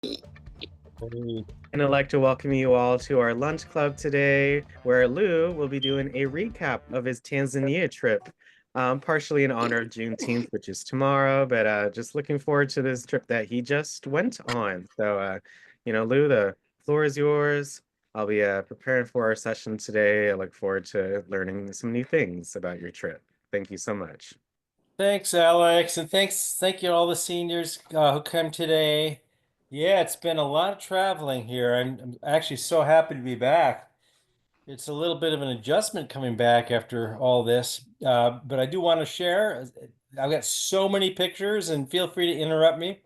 And I'd like to welcome you all to our lunch club today, where Lou will be doing a recap of his Tanzania trip, partially in honor of Juneteenth, which is tomorrow, but just looking forward to this trip that he just went on. So, Lou, the floor is yours. I'll be preparing for our session today. I look forward to learning some new things about your trip. Thank you so much. Thanks, Alex, and thank you to all the seniors who came today. Yeah, it's been a lot of traveling here. I'm actually so happy to be back. It's a little bit of an adjustment coming back after all this, but I do want to share. I've got so many pictures, and feel free to interrupt me.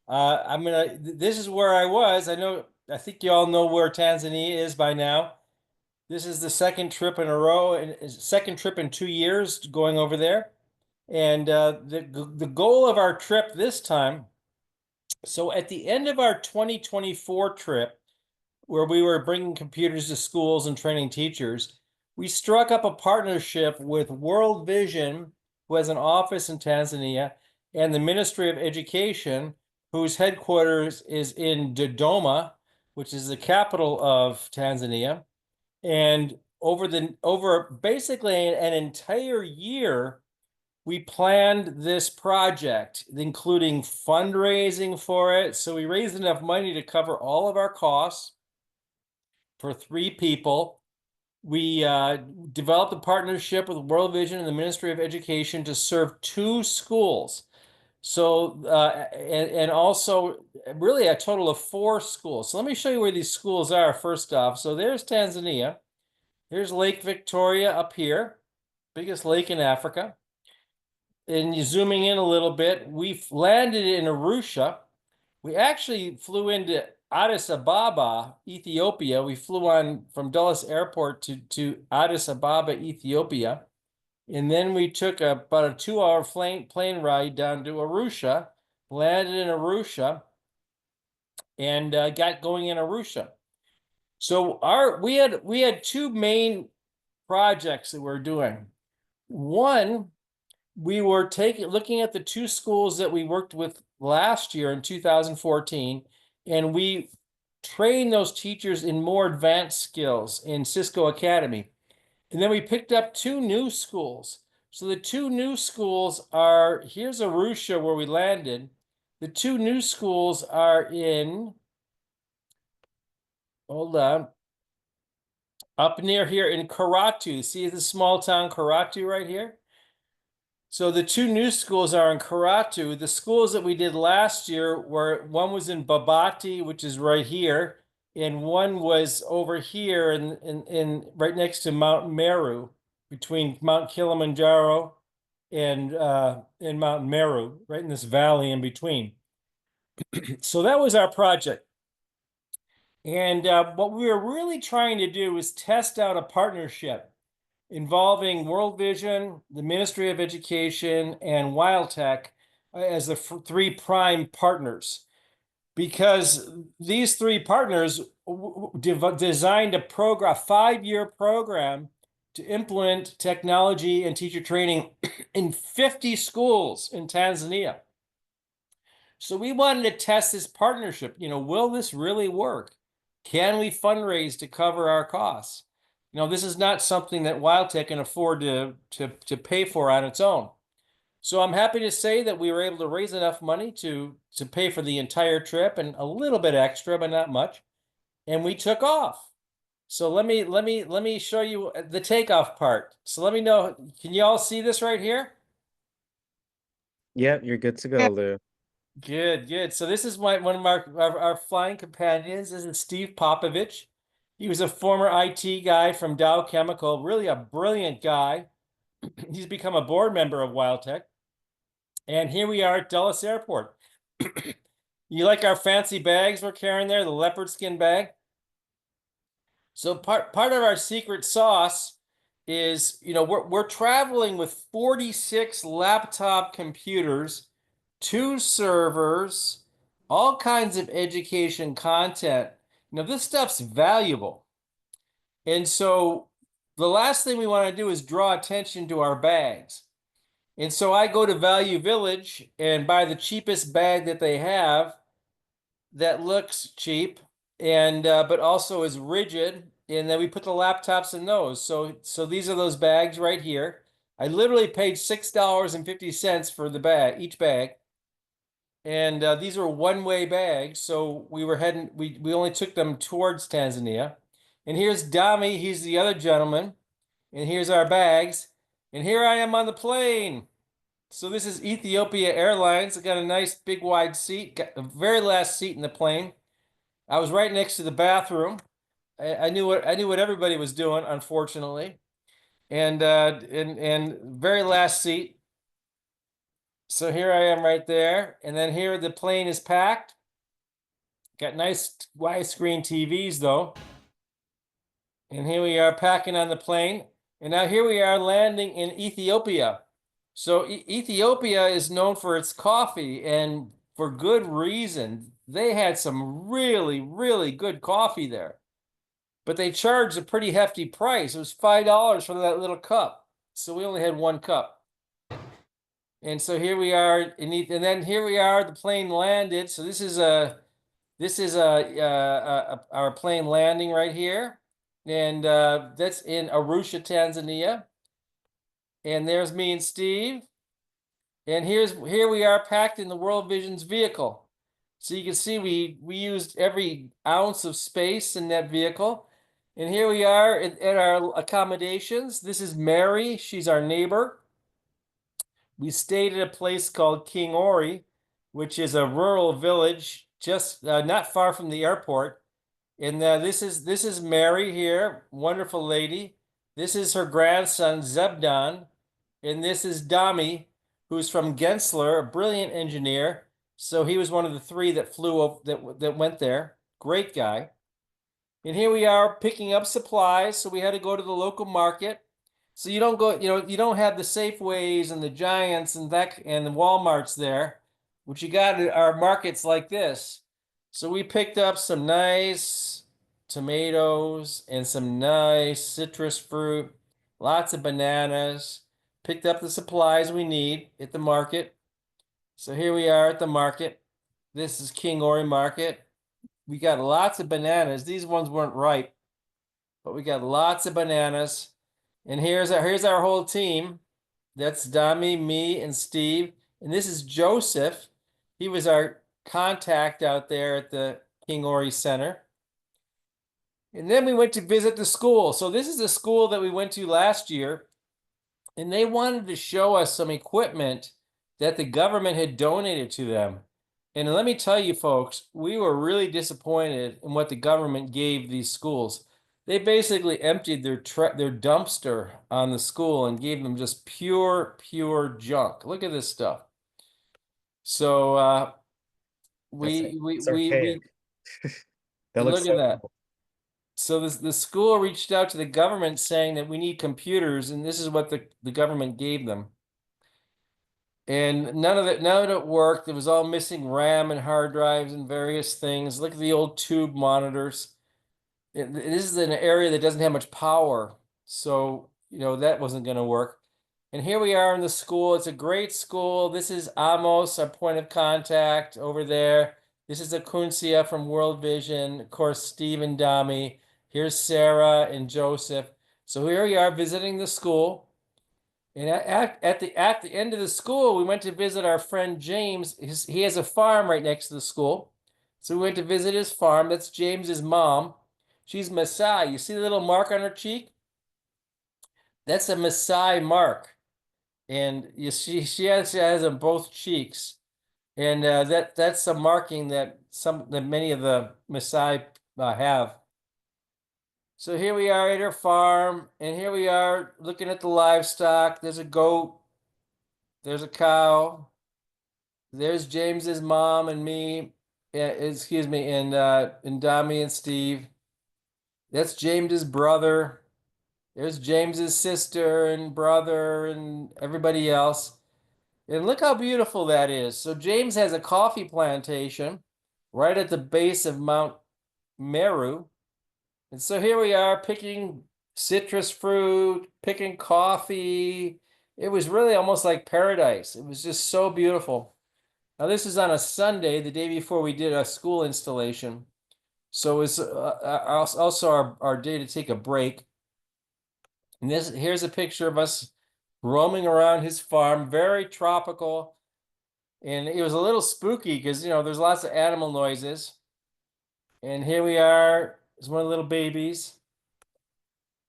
This is where I was. I think you all know where Tanzania is by now. This is the second trip in a row, and second trip in 2 years going over there. And the goal of our trip this time, so at the end of our 2024 trip, where we were bringing computers to schools and training teachers, we struck up a partnership with World Vision, who has an office in Tanzania, and the Ministry of Education, whose headquarters is in Dodoma, which is the capital of Tanzania. And over basically an entire year, we planned this project, including fundraising for it. So we raised enough money to cover all of our costs for 3 people. We developed a partnership with World Vision and the Ministry of Education to serve 2 schools. So, and also really a total of 4 schools. So let me show you where these schools are first off. So there's Tanzania. There's Lake Victoria up here, biggest lake in Africa. And you zooming in a little bit, we landed in Arusha. We actually flew into Addis Ababa, Ethiopia. We flew on from Dulles Airport to Addis Ababa, Ethiopia. And then we took about a 2-hour plane ride down to Arusha, landed in Arusha, and got going in Arusha. So we had 2 main projects that we're doing. One, we were looking at the 2 schools that we worked with last year in 2014, and we trained those teachers in more advanced skills in Cisco Academy. And then we picked up 2 new schools. So the 2 new schools are, here's Arusha where we landed. The 2 new schools are in, hold on, up near here in Karatu. See the small town Karatu right here? So the 2 new schools are in Karatu. The schools that we did last year were, one was in Babati, which is right here, and one was over here in right next to Mount Meru, between Mount Kilimanjaro and Mount Meru, right in this valley in between. So that was our project. And what we were really trying to do is test out a partnership involving World Vision, the Ministry of Education, and WildTech as the 3 prime partners, because these 3 partners designed a 5-year program to implement technology and teacher training in 50 schools in Tanzania. So we wanted to test this partnership. Will this really work? Can we fundraise to cover our costs? This is not something that WildTech can afford to pay for on its own. So I'm happy to say that we were able to raise enough money to pay for the entire trip and a little bit extra, but not much. And we took off. So let me show you the takeoff part. So let me know, can you all see this right here? Yep, you're good to go, Lou. Good, good. So this is one of our flying companions. This is Steve Popovich. He was a former IT guy from Dow Chemical, really a brilliant guy. He's become a board member of WildTech. And here we are at Dulles Airport. You like our fancy bags we're carrying there, the leopard skin bag? So part of our secret sauce is, we're traveling with 46 laptop computers, 2 servers, all kinds of education content. This stuff's valuable. And so the last thing we want to do is draw attention to our bags. And so I go to Value Village and buy the cheapest bag that they have. that looks cheap and but also is rigid. And then we put the laptops in those. So these are those bags right here. I literally paid $6.50 for the bag, each bag. And these are one-way bags, so we were heading. We only took them towards Tanzania. And here's Dami. He's the other gentleman. And here's our bags. And here I am on the plane. So this is Ethiopia Airlines. I got a nice big wide seat. Got the very last seat in the plane. I was right next to the bathroom. I knew what everybody was doing, unfortunately. And very last seat. So here I am right there. And then here the plane is packed. Got nice widescreen TVs though. And here we are packing on the plane. And now here we are landing in Ethiopia. So Ethiopia is known for its coffee and for good reason. They had some really, really good coffee there, but they charged a pretty hefty price. It was $5 for that little cup. So we only had one cup. And so here we are and then here we are, the plane landed. So our plane landing right here, and that's in Arusha, Tanzania. And there's me and Steve, and here we are packed in the World Vision's vehicle. So you can see we used every ounce of space in that vehicle. And here we are at our accommodations. This is Mary. She's our neighbor. We stayed at a place called King Ori, which is a rural village just not far from the airport. And this is Mary here, wonderful lady. This is her grandson Zebdan, and this is Dami, who's from Gensler, a brilliant engineer. So he was one of the three that flew up that went there. Great guy. And here we are picking up supplies. So we had to go to the local market. So you don't go, you don't have the Safeways and the Giants and the Walmarts there. What you got are markets like this. So we picked up some nice tomatoes and some nice citrus fruit, lots of bananas. Picked up the supplies we need at the market. So here we are at the market. This is King Ori Market. We got lots of bananas. These ones weren't ripe, but we got lots of bananas. And here's our whole team. That's Dami, me, and Steve. And this is Joseph. He was our contact out there at the King Ori Center. And then we went to visit the school. So this is the school that we went to last year, and they wanted to show us some equipment that the government had donated to them. And let me tell you, folks, we were really disappointed in what the government gave these schools. They basically emptied their dumpster on the school and gave them just pure junk. Look at this stuff. So That's we it's we we archaic. That looks look at so that. cool. So the school reached out to the government saying that we need computers, and this is what the government gave them. And none of it worked. It was all missing RAM and hard drives and various things. Look at the old tube monitors. This is an area that doesn't have much power, so that wasn't going to work. And here we are in the school. It's a great school. This is Amos, our point of contact over there. This is Akuncia from World Vision. Of course, Steve and Dami. Here's Sarah and Joseph. So here we are visiting the school. And at the end of the school, we went to visit our friend James. He has a farm right next to the school. So we went to visit his farm. That's James's mom. She's Maasai. You see the little mark on her cheek? That's a Maasai mark. And she has on both cheeks. And that's a marking that many of the Maasai have. So here we are at her farm, and here we are looking at the livestock. There's a goat, there's a cow, there's James's mom and me, excuse me, and Dami and Steve. That's James's brother. There's James's sister and brother and everybody else. And look how beautiful that is. So James has a coffee plantation right at the base of Mount Meru. And so here we are picking citrus fruit, picking coffee. It was really almost like paradise. It was just so beautiful. Now this is on a Sunday, the day before we did a school installation. So it's also our day to take a break. And here's a picture of us roaming around his farm, very tropical. And it was a little spooky because, there's lots of animal noises. And here we are, it's one of the little babies.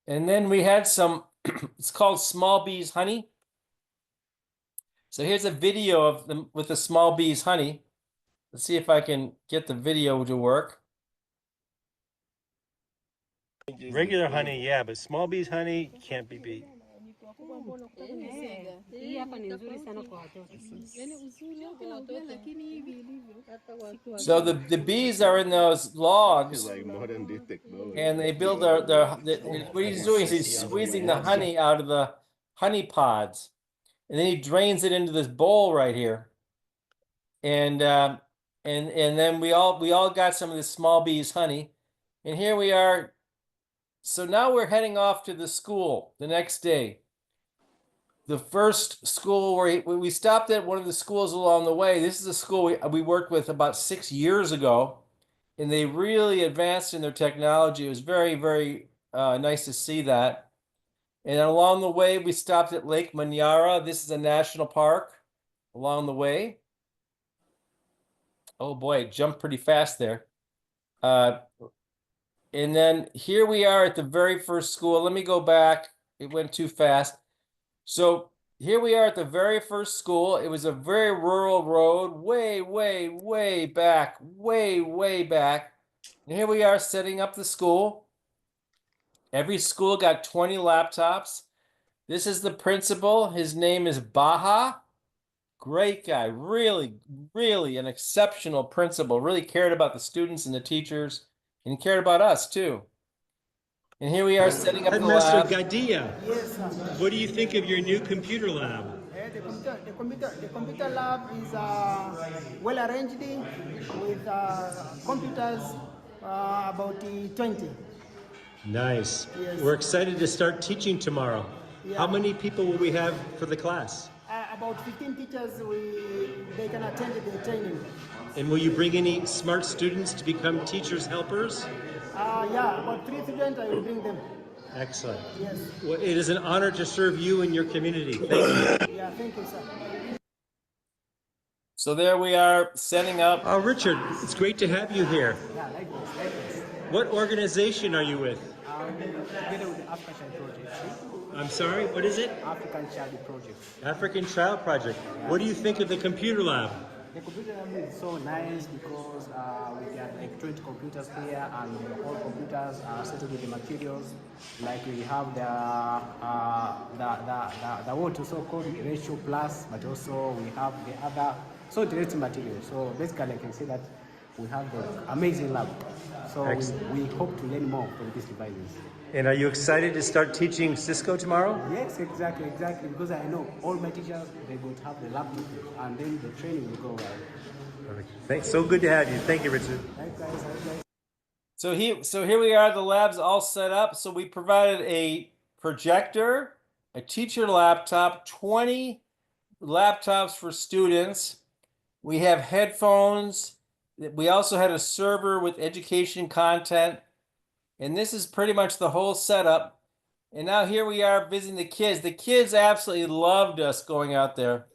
And then we had some, it's called small bees honey. So here's a video of them with the small bees honey. Let's see if I can get the video to work. Regular honey, yeah, but small bees honey can't be beat. So the bees are in those logs, and they build what he's doing is he's squeezing the honey out of the honey pods, and then he drains it into this bowl right here. And then we all got some of this small bees honey, and here we are. So now we're heading off to the school the next day. The first school where we stopped at one of the schools along the way. This is a school we worked with about 6 years ago, and they really advanced in their technology. It was very, very nice to see that. And along the way, we stopped at Lake Manyara. This is a national park along the way. Oh boy, it jumped pretty fast there. And then here we are at the very first school. Let me go back. It went too fast. So here we are at the very first school. It was a very rural road, way, way, way back, way, way back. And here we are setting up the school. Every school got 20 laptops. This is the principal. His name is Baha. Great guy, really, really an exceptional principal. Really cared about the students and the teachers, and he cared about us too. And here we are setting up the Headmaster lab. Gadia, Yes, sir. what do you think of your new computer lab? The computer lab is well arranged with computers about 20. Nice. Yes. We're excited to start teaching tomorrow. Yeah. How many people will we have for the class? About 15 teachers, they can attend the training. And will you bring any smart students to become teachers' helpers? Yeah, about 3 students, I will bring them. Excellent. Yes. Well, it is an honor to serve you and your community. Thank you. Yeah, thank you, sir. So there we are setting up. Richard, it's great to have you here. Yeah, likewise. What organization are you with? Together with the African Child Project. I'm sorry, what is it? African Child Project. African Child Project. What do you think of the computer lab? The computer lab is so nice because we got like 20 computers here, and all computers are settled with the materials. Like we have the what also called ratio plus, but also we have the other so interesting materials. So basically, I can say that we have the amazing lab. So we hope to learn more from these devices. And are you excited to start teaching Cisco tomorrow? Yes, exactly, because I know all my teachers, they would have the laptop, and then the training will go well. Perfect. Thanks. So good to have you. Thank you, Richard. Likewise. So here we are, the lab's all set up. So we provided a projector, a teacher laptop, 20 laptops for students. We have headphones. We also had a server with education content. And this is pretty much the whole setup. And now here we are visiting the kids. The kids absolutely loved us going out there.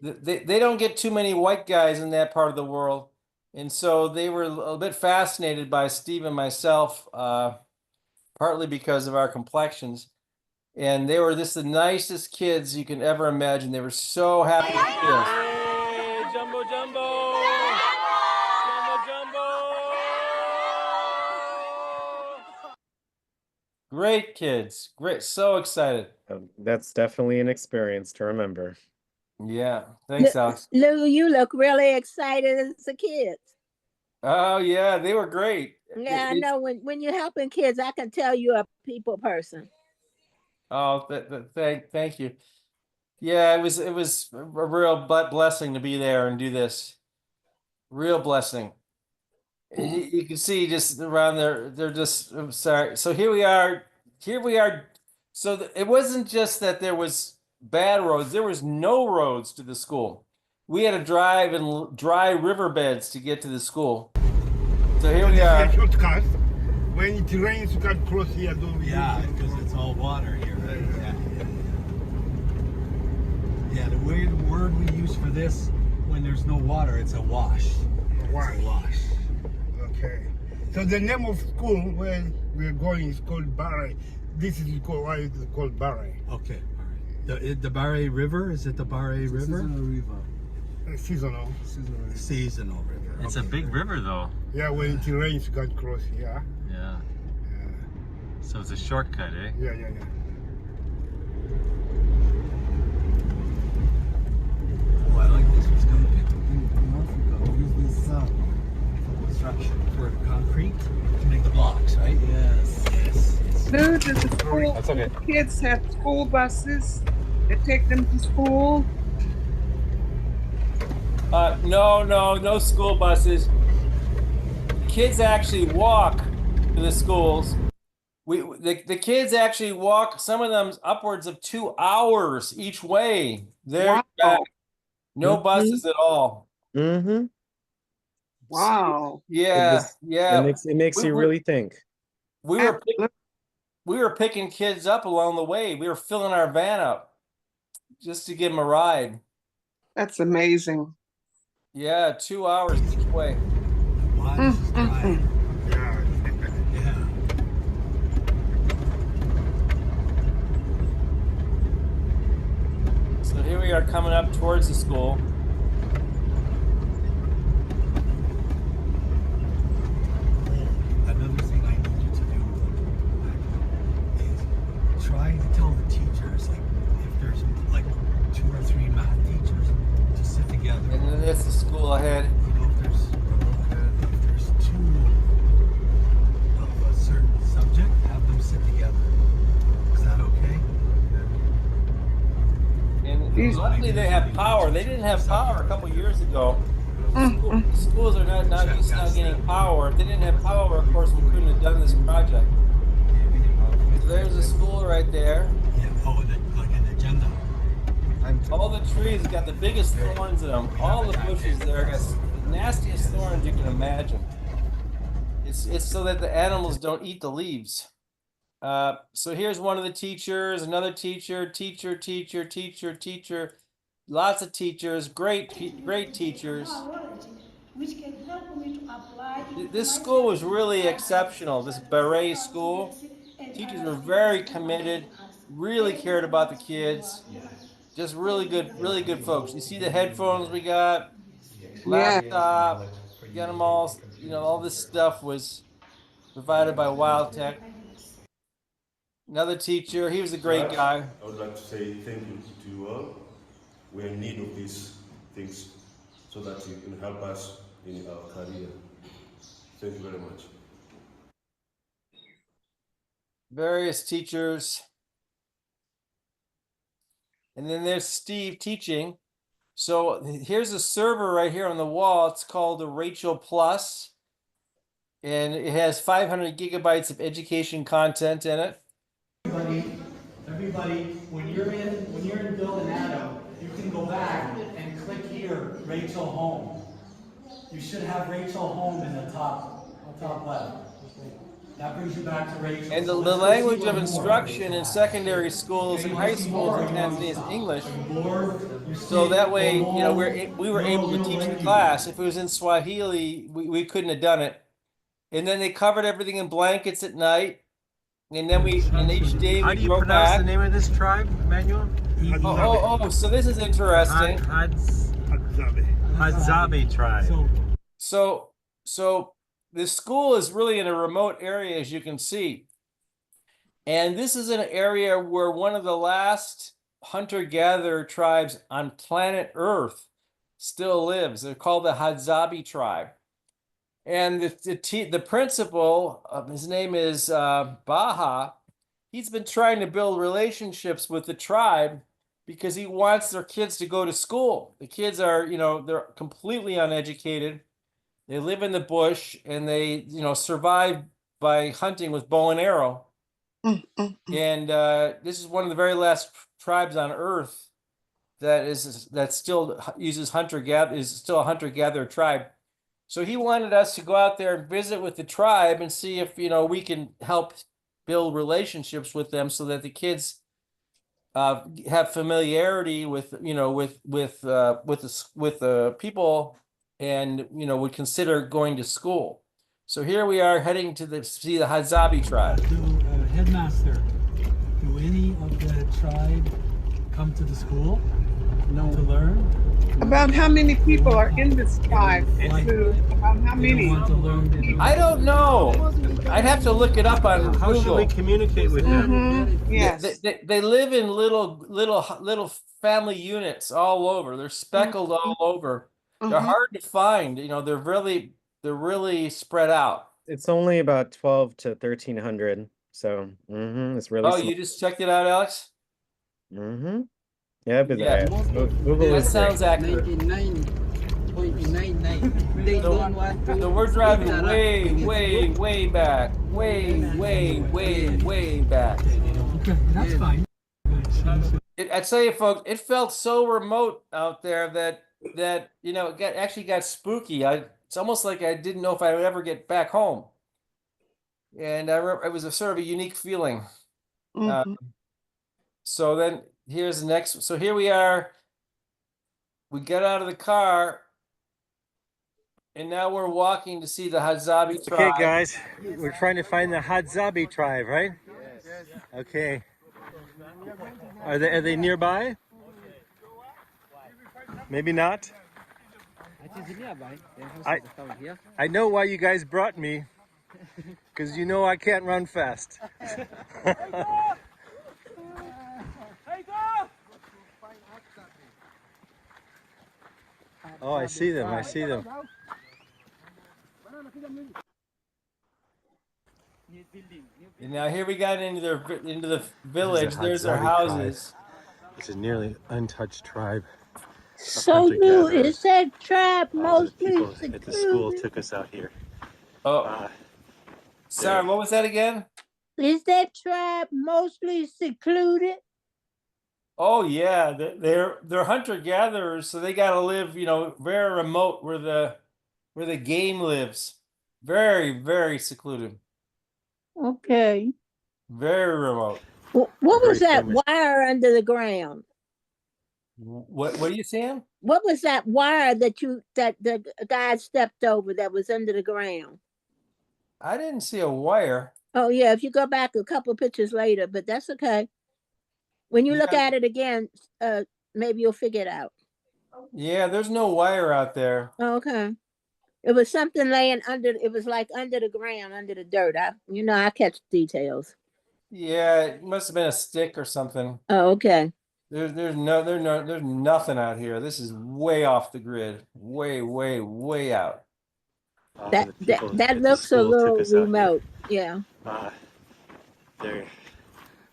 They don't get too many white guys in that part of the world. And so they were a bit fascinated by Steve and myself, partly because of our complexions. And they were just the nicest kids you can ever imagine. They were so happy to see us. Hey, Jumbo Jumbo! Jumbo Jumbo! Great kids. Great. So excited. That's definitely an experience to remember. Yeah. Thanks, Alex. Lou, you look really excited as a kid. Oh, yeah. They were great. Yeah, I know when you're helping kids, I can tell you're a people person. Oh, thank you. Yeah, it was a real blessing to be there and do this. Real blessing. And you can see just around there, they're just, I'm sorry. So here we are. So it wasn't just that there was bad roads. There was no roads to the school. we had to drive in dry riverbeds to get to the school. So here we are. Shortcut. When it rains, you can cross here. Yeah, because it's all water here, right? Yeah. The word we use for this when there's no water, it's a wash. Wash. It's a wash. Okay. So the name of school where we're going is called Barre. This is called, why it's called Barre. Okay, all right. The Barre River, is it the Barre River? Seasonal. Seasonal river. It's a big river, though. Yeah, when it rains, you can cross here. Yeah. So it's a shortcut, eh? Yeah. Oh, I like this. It's going to pick in Africa. We use this for construction, for concrete to make the blocks, right? Yes. Lou, does the school That's okay. kids have school buses that take them to school? No school buses. Kids actually walk to the schools. The kids actually walk, some of them upwards of 2 hours each way. There, Wow. back. No Mhm. buses at all. Mm-hmm. Wow. Yeah. It makes We- you we- really think. We were picking kids up along the way. We were filling our van up just to give them a ride. That's amazing. Yeah, 2 hours each way. Why this is dry. Yeah. Yeah. So here we are coming up towards the school. Another thing I need you to do is try to tell the teachers, like, if there's like 2 or 3 math teachers, to sit together. And then that's the school ahead. You know, if there's 2 of a certain subject, have them sit together. Is that okay? And luckily they have power. They didn't have power a couple years ago. Schools are not just now getting power. If they didn't have power, of course, we couldn't have done this project. So there's a school right there. Yeah. Oh, like an agenda. All the trees got the biggest thorns in them. All the bushes there got the nastiest thorns you can imagine. It's so that the animals don't eat the leaves. So here's one of the teachers, another teacher, teacher. Lots of teachers, great teachers. Which can help me to apply. This school was really exceptional. This Beret school, teachers were very committed, really cared about the kids. Just really good folks. You see the headphones we got, laptop, got them all. You know, all this stuff was provided by Wildtech. Another teacher, he was a great guy. I would like to say thank you to you all. We're in need of these things so that you can help us in our career. Thank you very much. Various teachers. And then there's Steve teaching. So here's a server right here on the wall. It's called the Rachel Plus. And it has 500 gigabytes of education content in it. Everybody, when you're in Build and Adam, you can go back and click here, Rachel Home. You should have Rachel Home in the top left. That brings you back to Rachel. And the So let's go language see of what more instruction in Rachel secondary schools has. and You high wanna see schools more, in you wanna Tanzania is stop. English. You So see that way, the you know, whole- we were able to no teach the language. class. If it was in Swahili, we couldn't have done it. And then they covered everything in blankets at night. And then and each day How we do you drove pronounce back. the name of this tribe, Emmanuel? So this is interesting. Hadzabe tribe. So this school is really in a remote area, as you can see. And this is an area where one of the last hunter-gatherer tribes on planet Earth still lives. They're called the Hadzabe tribe. And the principal, his name is Baha. He's been trying to build relationships with the tribe because he wants their kids to go to school. The kids are, they're completely uneducated. They live in the bush and they, survive by hunting with bow and arrow. And this is one of the very last tribes on Earth that still uses hunter-gatherer, is still a hunter-gatherer tribe. So he wanted us to go out there and visit with the tribe and see if, we can help build relationships with them so that the kids have familiarity with, with the people, and would consider going to school. So here we are heading to see the Hadzabe tribe. Headmaster, do any of the tribe come to the school to learn? About how many people are in this tribe? About how many? I don't know. I'd have to look it up on How should Google. we communicate with them? Yes. They live in little family units all over. They're speckled all over. They're hard to find. They're really spread out. It's only about 12 to 1300. So it's really Oh, small. you just checked it out, Alex? Yeah, but Yeah. Google That is sounds accurate. 99.99. They don't want to. So we're driving way back. Way back. Okay, that's fine. I tell you, folks, it felt so remote out there that it actually got spooky. It's almost like I didn't know if I would ever get back home, and it was a sort of a unique feeling. So then here's the next. So here we are. We get out of the car, and now we're walking to see the Hadzabe tribe. Okay, guys, we're trying to find the Hadzabe tribe, right? Yes. Okay. Are they nearby? Maybe not. I know why you guys brought me, because you know I can't run fast. Oh, I see them. I see them. And now here we got into the village. There's our houses. It's a nearly untouched tribe. So Lou, is that tribe mostly People at the school took us out here. Sorry, what was that again? Is that tribe mostly secluded? Oh yeah, they're hunter-gatherers, so they got to live, very remote where the game lives. Very secluded. Okay. Very remote. What was that wire under the ground? What are you saying? What was that wire that the guy stepped over that was under the ground? I didn't see a wire. Oh yeah, if you go back a couple pictures later, but that's okay. When you look at it again, maybe you'll figure it out. Yeah, there's no wire out there. Okay. It was something laying under. It was like under the ground, under the dirt. I catch details. Yeah, it must have been a stick or something. Oh, okay. There's nothing out here. This is way off the grid. Way out. That looks a little remote. Yeah. They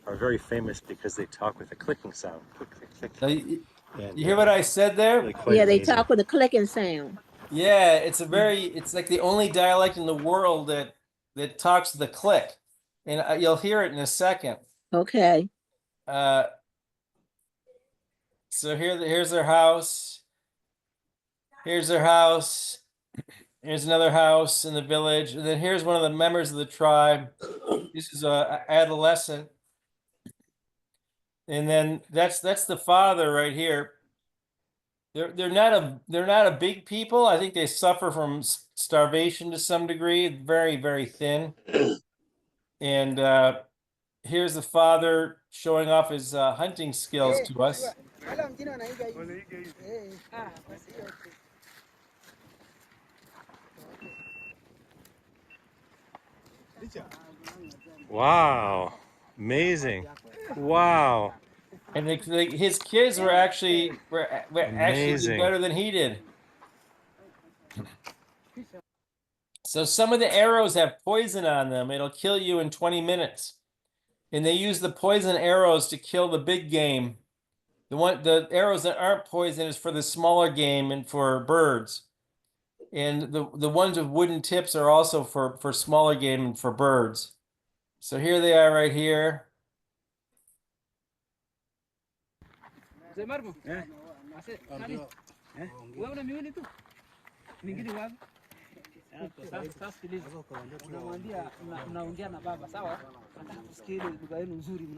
are very famous because they talk with a clicking sound. Click, click, click. You hear what I said there? Yeah, they talk with a clicking sound. Yeah, it's like the only dialect in the world that talks with a click, and you'll hear it in a second. Okay. So here's their house. Here's their house. Here's another house in the village, and then here's one of the members of the tribe. This is a adolescent, and then that's the father right here. They're not a big people. I think they suffer from starvation to some degree. Very thin. And here's the father showing off his hunting skills to us. Wow, amazing! Wow. And his kids were actually did better than he did. So some of the arrows have poison on them. It'll kill you in 20 minutes. And they use the poison arrows to kill the big game. The arrows that aren't poison is for the smaller game and for birds. And the ones with wooden tips are also for smaller game and for birds. So here they are right here.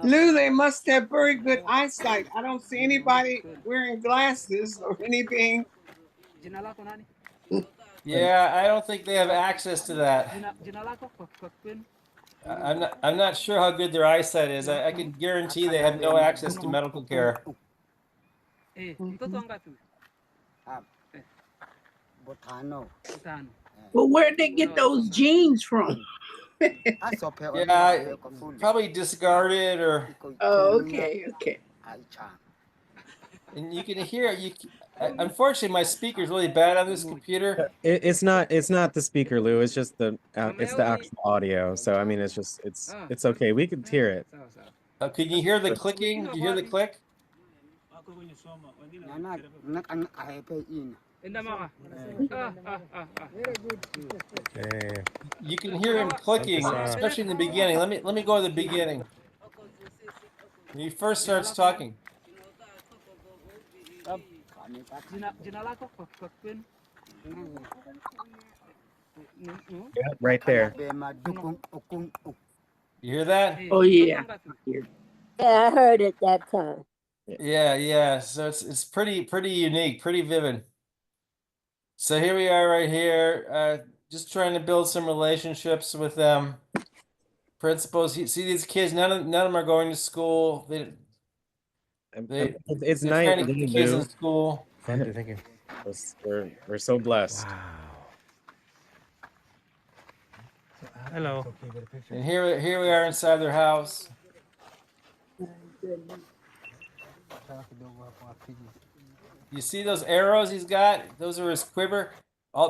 Lou, they must have very good eyesight. I don't see anybody wearing glasses or anything. Yeah, I don't think they have access to that. I'm not sure how good their eyesight is. I can guarantee they have no access to medical care. Well, where'd they get those jeans from? Yeah, probably discarded or. Oh, okay, okay. And you can hear unfortunately, my speaker's really bad on this computer. It's not the speaker, Lou. It's just the actual audio. So I mean, it's okay. We could hear it. Can you hear the clicking? Do you hear the click? Okay. You can hear him clicking, especially in the beginning. Let me go to the beginning. When he first starts talking. Yeah, right there. You hear that? Oh yeah. Yeah, I heard it that time. Yeah. So it's pretty unique, pretty vivid. So here we are right here, just trying to build some relationships with them. Principals, see these kids, none of them are going to school. It's they're nice, trying to keep kids in school. Thank you. We're so blessed. Wow. Hello. And here we are inside their house. You see those arrows he's got? Those are his quiver.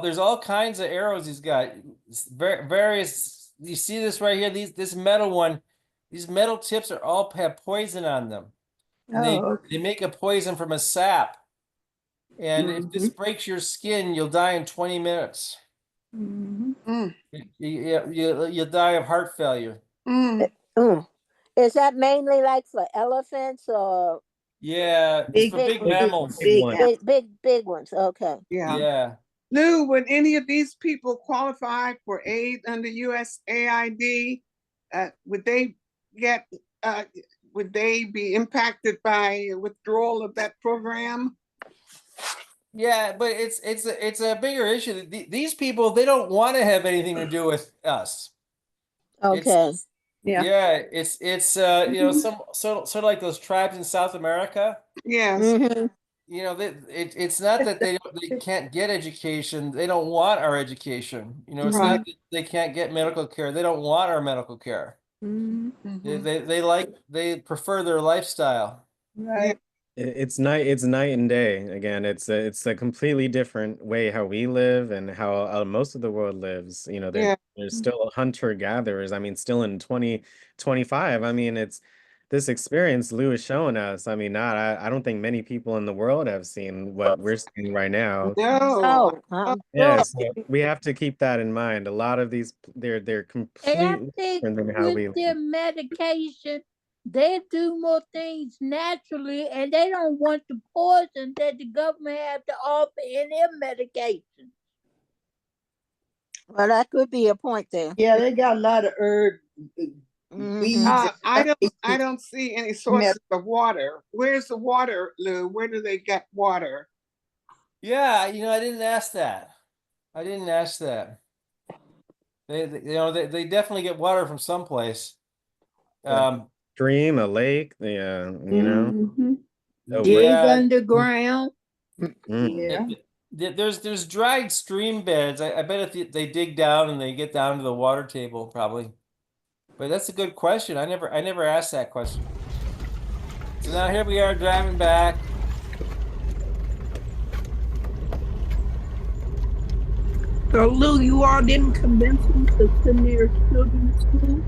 There's all kinds of arrows he's got. Various. You see this right here? This metal one. These metal tips are all have poison on them. And they make a poison from a sap. And if this breaks your skin, you'll die in 20 minutes. You'll die of heart failure. Is that mainly like for elephants or? Yeah, it's for big mammals. Big ones. Okay. Yeah. Lou, would any of these people qualify for aid under USAID? Would they be impacted by withdrawal of that program? Yeah, but it's a bigger issue. These people, they don't want to have anything to do with us. Okay. It's you know, some sort of like those tribes in South America. Yes. You know, it's not that they can't get education. They don't want our education. You know, it's not that they can't get medical care. They don't want our medical care. They prefer their lifestyle. Right. It's night and day. Again, it's a completely different way how we live and how most of the world lives. You know, there's still hunter gatherers. I mean, still in 2025. I mean, it's this experience Lou is showing us. I mean, I don't think many people in the world have seen what we're seeing right now. No. Yes, we have to keep that in mind. A lot of these, they're completely different than how we live. Their medication, they do more things naturally, and they don't want the poison that the government have to offer in their medication. Well, that could be a point there. Yeah, they got a lot of herb. I don't see any sources of water. Where's the water, Lou? Where do they get water? Yeah, you know, I didn't ask that. They definitely get water from someplace. Stream, a lake, you know. Dig underground. There's dried stream beds. I bet if they dig down and they get down to the water table, probably. But that's a good question. I never asked that question. So now here we are driving back. So Lou, you all didn't convince them to send their children to school?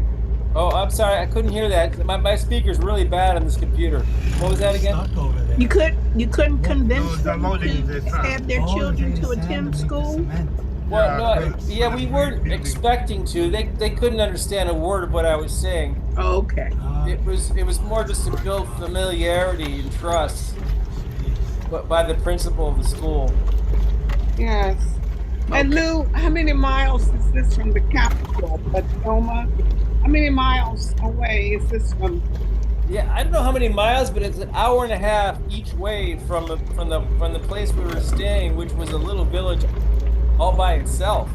Oh, I'm sorry, I couldn't hear that. My speaker's really bad on this computer. What was that again? You couldn't convince them to have their children to attend school? Well, no, yeah, we weren't expecting to. They couldn't understand a word of what I was saying. Oh, okay. It was more just to build familiarity and trust. by the principal of the school. Yes. And Lou, how many miles is this from the capital, Tacoma? How many miles away is this from? Yeah, I don't know how many miles, but it's an hour and a half each way from the place we were staying, which was a little village all by itself,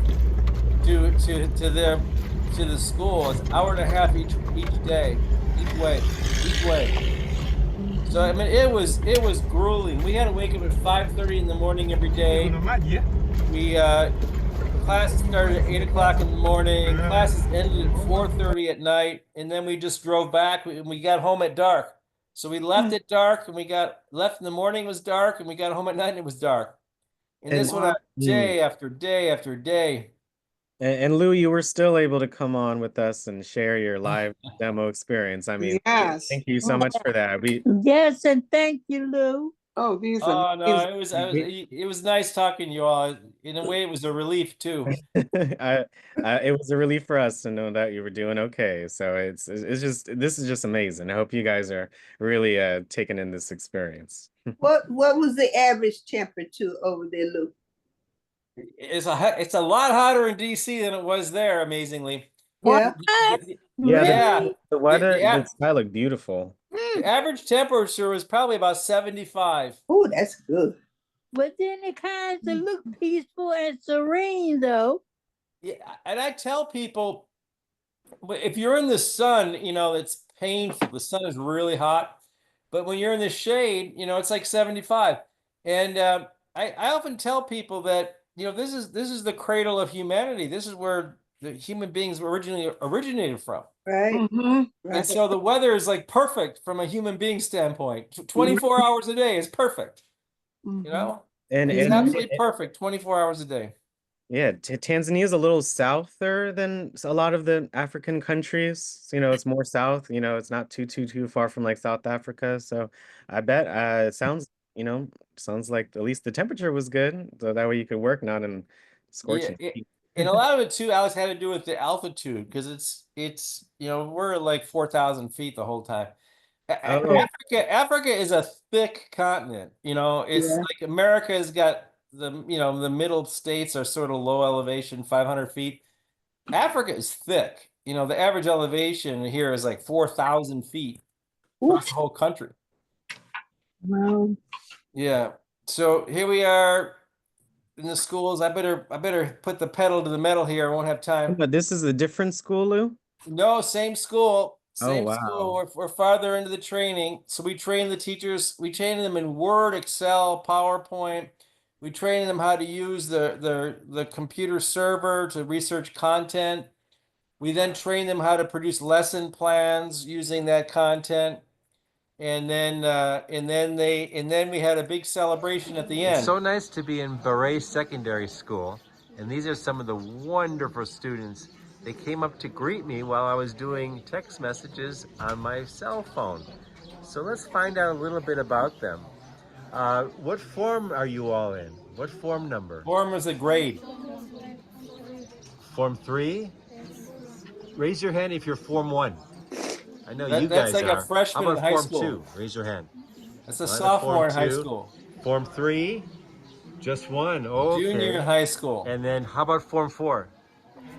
to the school. It's an hour and a half each day, each way. So I mean, it was grueling. We had to wake up at 5:30 in the morning every day. We classes started at 8 o'clock in the morning. Classes ended at 4:30 at night, and then we just drove back. We got home at dark. So we left at dark, and we got left in the morning. It was dark, and we got home at night, and it was dark. And this went on day after day after day. And Lou, you were still able to come on with us and share your live demo experience. I mean, Yes. thank you so much for that. Yes, and thank you, Lou. Oh, these Oh are. no, it was nice talking to you all. In a way, it was a relief too. It was a relief for us to know that you were doing okay. So it's just this is just amazing. I hope you guys are really taking in this experience. What was the average temperature over there, Lou? It's a lot hotter in DC than it was there, amazingly. Yeah. Yeah, the weather, the the sky looked beautiful. The average temperature was probably about 75. Oh, that's good. But then it kind of look peaceful and serene, though. Yeah, and I tell people, if you're in the sun, it's painful. The sun is really hot, but when you're in the shade, it's like 75. And I often tell people that this is the cradle of humanity. This is where the human beings originally originated from. Right. And so the weather is like perfect from a human being standpoint. 24 hours a day is perfect. And it's absolutely perfect 24 hours a day. Yeah, Tanzania is a little souther than a lot of the African countries. It's more south. It's not too far from like South Africa. So I bet it sounds like at least the temperature was good. So that way you could work not in scorching heat. And a lot of it too, Alex, had to do with the altitude because it's we're at like 4,000 feet the whole time. Africa is a thick continent. It's like America has got the middle states are sort of low elevation, 500 feet. Africa is thick. The average elevation here is like 4,000 feet across the whole country. Wow. Yeah. So here we are in the schools. I better put the pedal to the metal here. I won't have time. But this is a different school, Lou? No, same school. Oh, wow. School. We're farther into the training. So we train the teachers. We train them in Word, Excel, PowerPoint. We train them how to use the computer server to research content. We then train them how to produce lesson plans using that content. And then we had a big celebration at the end. It's so nice to be in Beret Secondary School, and these are some of the wonderful students. They came up to greet me while I was doing text messages on my cell phone. So let's find out a little bit about them. What form are you all in? What form number? Form is a grade. Form 3? Raise your hand if you're Form 1. I know you That's guys like are. a freshman How about in high Form school. 2? Raise your hand. That's a sophomore in high school. Form 3? Just one. Okay. Junior in high school. And then how about Form 4?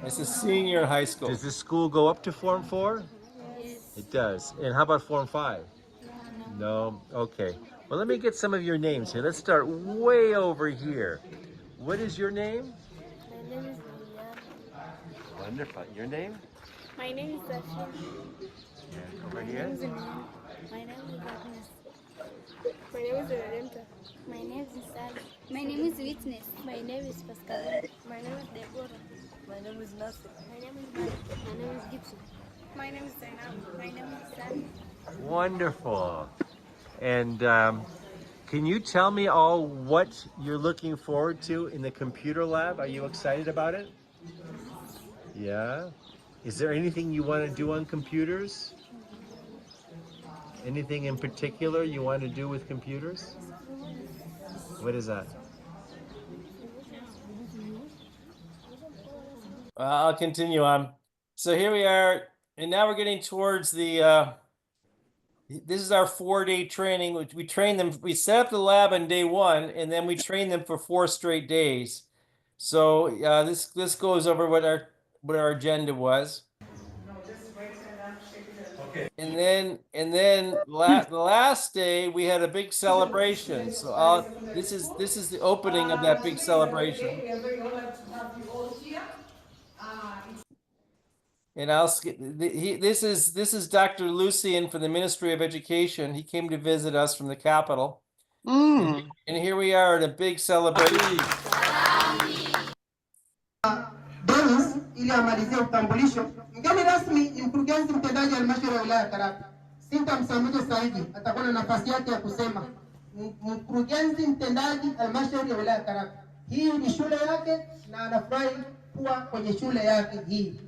It's a senior in high school. Does this school go up to Form 4? It does. And how about Form 5? No? Okay. Well, let me get some of your names here. Let's start way over here. What is your name? My name is Lilian. Wonderful. Your name? My name is Sasha. And over My here? name is Iman. My name is Agnes. My name is Redempta. My name is Sally. My name is Witness. My name is Pascal. My name is Deborah. My name is Nasser. My name is Mike. My name is Gibson. My name is Zainab. My name is Sally. Wonderful. And can you tell me all what you're looking forward to in the computer lab? Are you excited about it? Yeah. Is there anything you want to do on computers? Anything in particular you want to do with computers? What is that? I'll continue on. So here we are, and now we're getting towards the This is our 4-day training, which we train them. We set up the lab on day 1, and then we train them for 4 straight days. So this goes over what our agenda was. And then the last day we had a big celebration. So this is the opening of that big celebration. And this is Dr. Lucian from the Ministry of Education. He came to visit us from the capital. And here we are at a big celebration. Dennis ili amalizie utambulisho. Mgeni rasmi ni mkurugenzi mtendaji wa halmashauri ya wilaya ya Karagwe. Sintamsamijo Saidi atakuwa na nafasi yake ya kusema. Mkurugenzi mtendaji halmashauri ya wilaya ya Karagwe. Hii ni shule yake na anafurahi kuwa kwenye shule yake hii.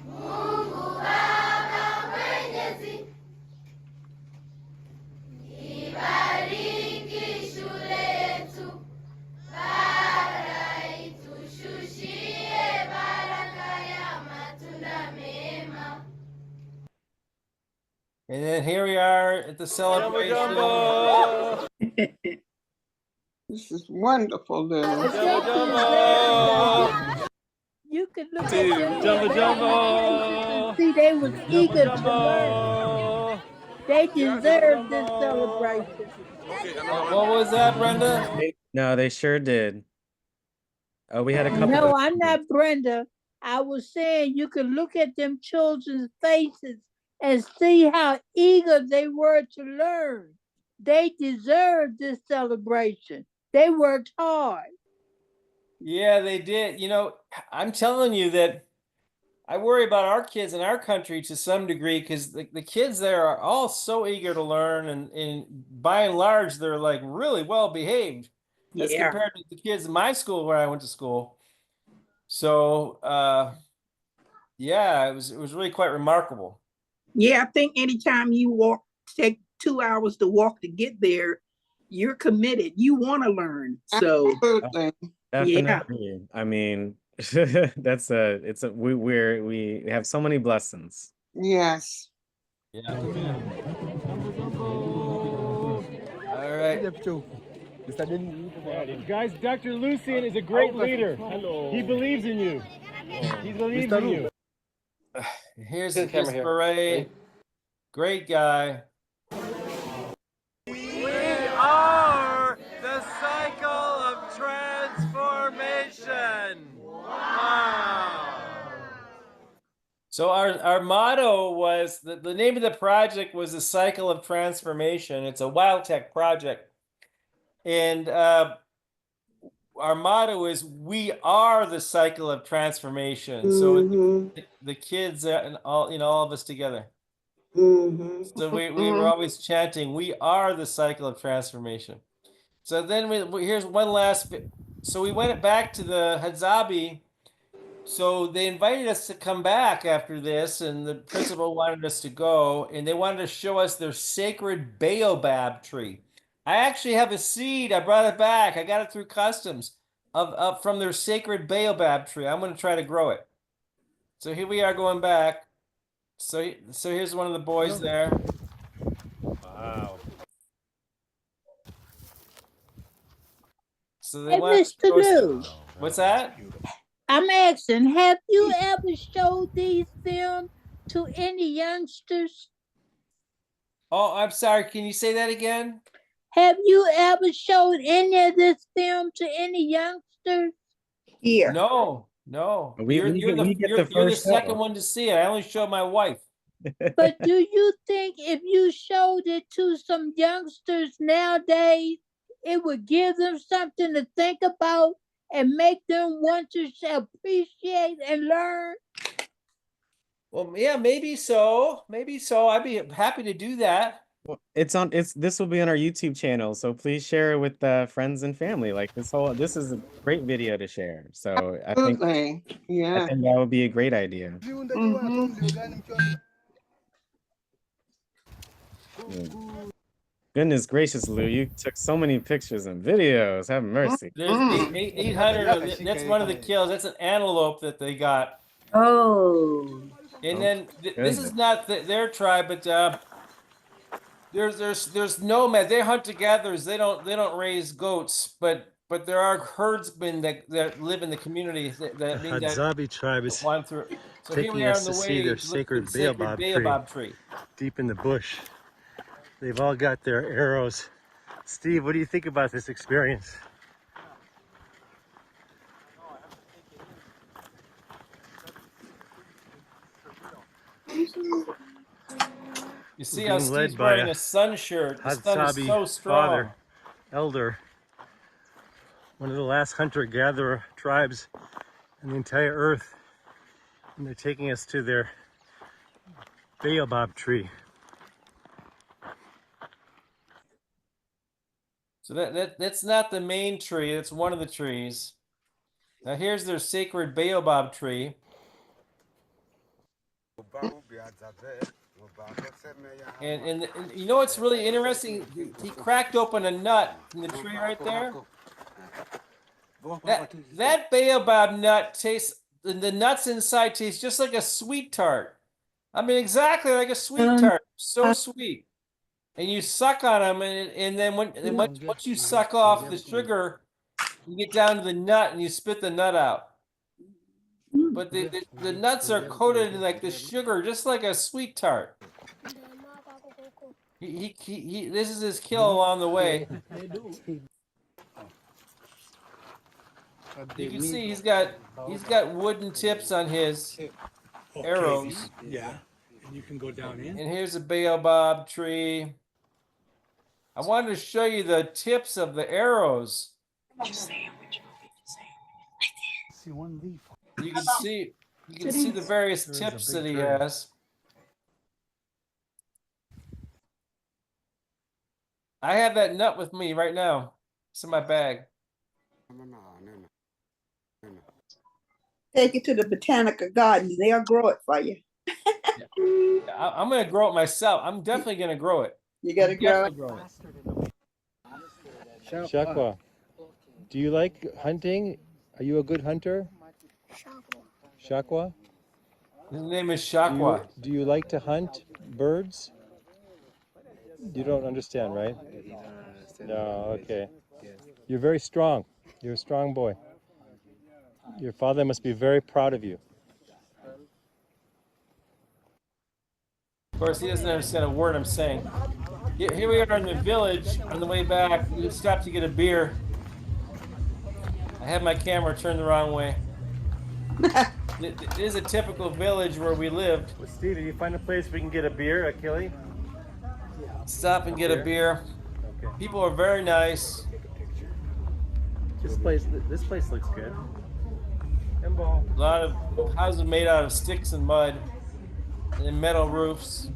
Mungu Baba Mwenyezi, ibariki shule yetu. And then here we are at the celebration. This is wonderful, Lou. You can look at them. Jumbo. See, they was eager to learn. They deserve this celebration. What was that, Brenda? No, they sure did. Oh, we had a couple. No, I'm not Brenda. I was saying you could look at them children's faces and see how eager they were to learn. They deserve this celebration. They worked hard. Yeah, they did. You know, I'm telling you that I worry about our kids in our country to some degree because the kids there are all so eager to learn, and by and large, they're like really well behaved as compared to the kids in my school where I went to school. So, yeah, it was really quite remarkable. Yeah, I think anytime you take 2 hours to walk to get there, you're committed. You want to learn. So definitely. Yeah. I mean, we have so many blessings. Yes. Yeah. All right. Guys, Dr. Lucian is a great leader. Hello. He believes in you. He believes in you. Here's the Beret. Great guy. We are the cycle of transformation. Wow. So our motto was, the name of the project was the Cycle of Transformation. It's a Wild Tech project. And our motto is, we are the cycle of transformation. So the kids and all of us together. So we were always chanting, we are the cycle of transformation. So then here's one last bit. So we went back to the Hadzabe. So they invited us to come back after this, and the principal wanted us to go, and they wanted to show us their sacred baobab tree. I actually have a seed. I brought it back. I got it through customs from their sacred baobab tree. I'm going to try to grow it. So here we are going back. So here's one of the boys there. Wow. So they want Mr. Lou. What's that? I'm asking, have you ever showed these films to any youngsters? Oh, I'm sorry. Can you say that again? Have you ever showed any of this film to any youngsters? Here. No. You're the second one to see it. I only showed my wife. But do you think if you showed it to some youngsters nowadays, it would give them something to think about and make them want to appreciate and learn? Well, yeah, maybe so. I'd be happy to do that. Well, this will be on our YouTube channel, so please share it with friends and family. Like this is a great video to share. So I think that would be a great idea. Goodness gracious, Lou, you took so many pictures and videos. Have mercy. There's 800. That's one of the kills. That's an antelope that they got. Oh. And then this is not their tribe, but there's nomads. They hunt gatherers. They don't raise goats, but there are herdsmen that live in the community that The Hadzabe tribe is climb through. So here we taking are us on the to see their way to look at the sacred sacred baobab tree. deep in the bush. They've all got their arrows. Steve, what do you think about this experience? You see We're how being led Steve's by wearing a sun shirt. The sun is Hadzabe so strong. father, elder, one of the last hunter-gatherer tribes on the entire earth. And they're taking us to their baobab tree. So that's not the main tree. It's one of the trees. Now here's their sacred baobab tree. And you know what's really interesting? He cracked open a nut from the tree right there. That baobab nut tastes, the nuts inside taste just like a sweet tart. I mean, exactly like a sweet tart. So sweet. And you suck on them, and then once you suck off the sugar, you get down to the nut and you spit the nut out. But the nuts are coated in like the sugar, just like a sweet tart. This is his kill along the way. You can see he's got wooden tips on his arrows. Yeah, and you can go down in. And here's a baobab tree. I wanted to show you the tips of the arrows. See one leaf. You can see the various tips that he has. I have that nut with me right now. It's in my bag. Take it to the Botanica Gardens. They'll grow it for you. I'm going to grow it myself. I'm definitely going to grow it. You got to grow it. Shakwa, do you like hunting? Are you a good hunter? Shakwa? His name is Shakwa. Do you like to hunt birds? You don't understand, right? No, okay. You're very strong. You're a strong boy. Your father must be very proud of you. Of course, he doesn't understand a word I'm saying. Here we are in the village. On the way back, we stopped to get a beer. I had my camera turned the wrong way. It is a typical village where we lived. Well, Steve, did you find a place we can get a beer, Achille? Stop and get a beer. Okay. People are very nice. This place looks good. A lot of houses made out of sticks and mud and metal roofs.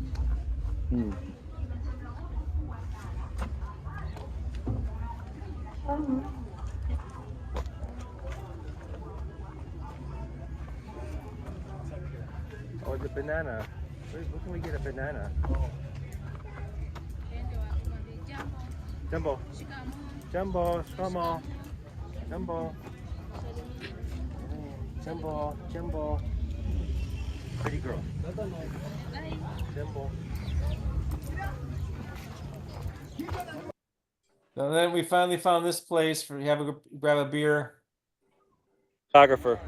Oh, the banana. Where can we get a banana? Jumbo. Jumbo, shamo. Jumbo. Jumbo, Jumbo. Pretty girl. Jumbo. And then we finally found this place for grab a beer. Photographer.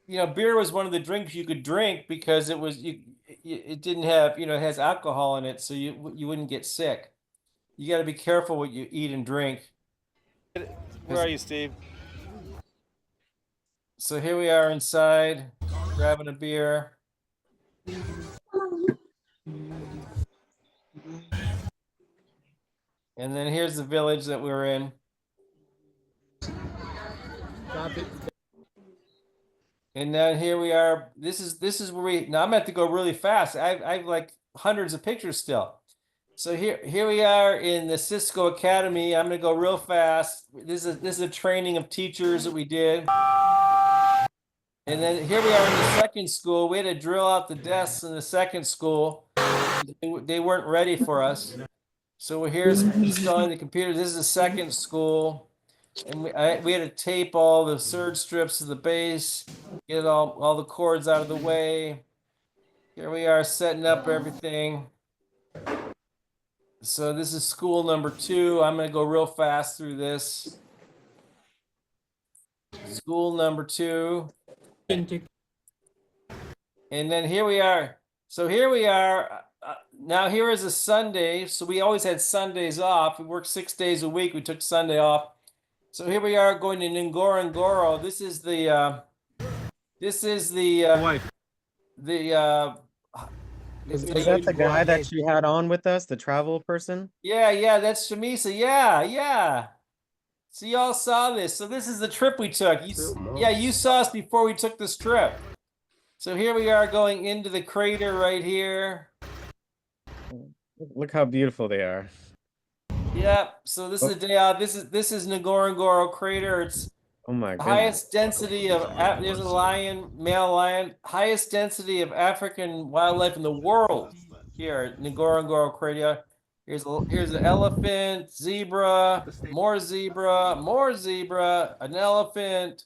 You know, beer was one of the drinks you could drink because it didn't have, it has alcohol in it, so you wouldn't get sick. You got to be careful what you eat and drink. Where are you, Steve? So here we are inside, grabbing a beer. And then here's the village that we're in. And then here we are. This is where now I'm going to have to go really fast. I've like hundreds of pictures still. So here we are in the Cisco Academy. I'm going to go real fast. This is a training of teachers that we did. And then here we are in the second school. We had to drill out the desks in the second school. They weren't ready for us. So here's installing the computer. This is the second school. And we had to tape all the surge strips to the base, get all the cords out of the way. Here we are setting up everything. So this is school number 2. I'm going to go real fast through this. School number 2. And then here we are. So here we are. Now here is a Sunday. So we always had Sundays off. We worked 6 days a week. We took Sunday off. So here we are going to Ngorongoro. This is the is that the guy that you had on with us, the travel person? Yeah, that's Shamisa. Yeah. So y'all saw this. So this is the trip we took. You saw us before we took this trip. So here we are going into the crater right here. Look how beautiful they are. Yeah. So this is a day out. This is Ngorongoro crater. It's oh my goodness. Highest density of there's a lion, male lion, highest density of African wildlife in the world here at Ngorongoro crater. Here's an elephant, zebra, more zebra, an elephant,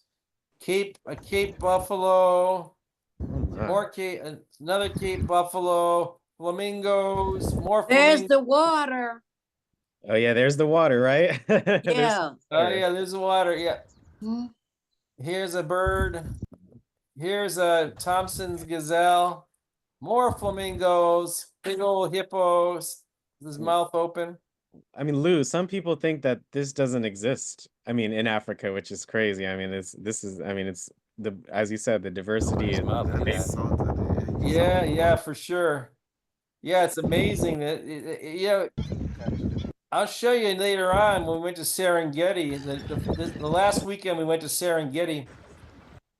a Cape buffalo, another Cape buffalo, flamingos, more flamingos. There's the water. Oh yeah, there's the water, right? Yeah. Oh yeah, there's the water. Yeah. Here's a bird. Here's a Thompson's gazelle. More flamingos. Big old hippos. His mouth open. I mean, Lou, some people think that this doesn't exist. I mean, in Africa, which is crazy. I mean, it's the, as you said, the diversity is amazing. Yeah, for sure. Yeah, it's amazing. I'll show you later on when we went to Serengeti. The last weekend we went to Serengeti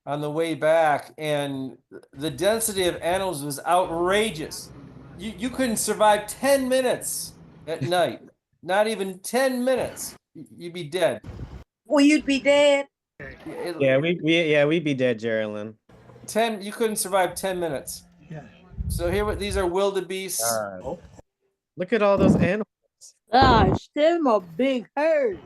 on the way back, and the density of animals was outrageous. You couldn't survive 10 minutes at night. Not even 10 minutes. You'd be dead. Well, you'd be dead. We'd be dead, Geraldine. You couldn't survive 10 minutes. Yeah. So these are wildebeest. Look at all those animals. Gosh, them are big herds.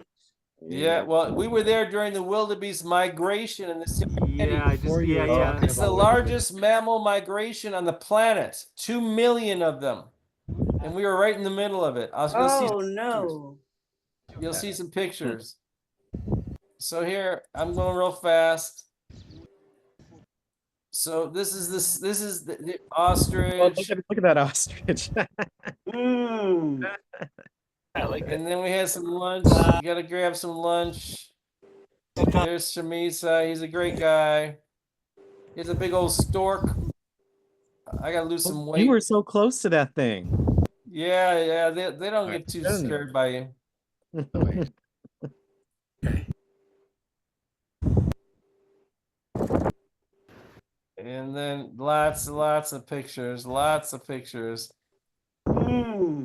Yeah, well, we were there during the wildebeest migration in the Serengeti. It's the largest mammal migration on the planet. 2 million of them, and we were right in the middle of it. You'll see some pictures. So here, I'm going real fast. So this is the ostrich. Look at that ostrich. And then we had some lunch. You gotta grab some lunch. There's Shamisa. He's a great guy. He's a big old stork. I gotta lose some weight. You were so close to that thing. Yeah. They don't get too scared by you. And then lots of pictures.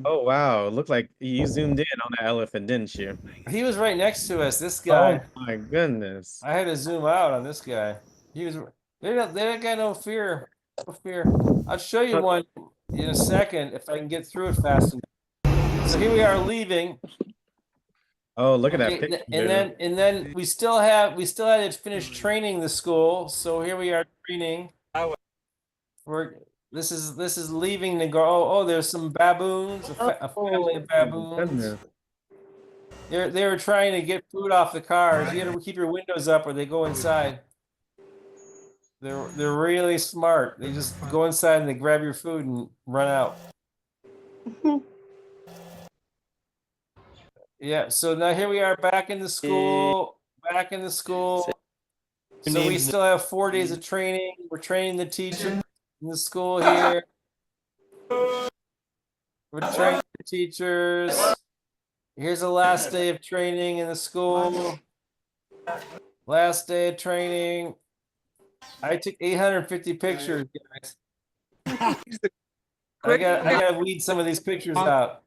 Oh wow, it looked like you zoomed in on the elephant, didn't you? He was right next to us, this guy. Oh my goodness. I had to zoom out on this guy. They don't got no fear. I'll show you one in a second if I can get through it fast enough. So here we are leaving. Oh, look at that picture. And then we still had to finish training the school. So here we are training. This is leaving the go. Oh, there's some baboons, a family of baboons. They were trying to get food off the cars. You had to keep your windows up or they go inside. They're really smart. They just go inside and they grab your food and run out. Yeah, so now here we are back in the school. So we still have 4 days of training. We're training the teacher in the school here. We're training the teachers. Here's the last day of training in the school. Last day of training. I took 850 pictures, guys. I gotta weed some of these pictures out.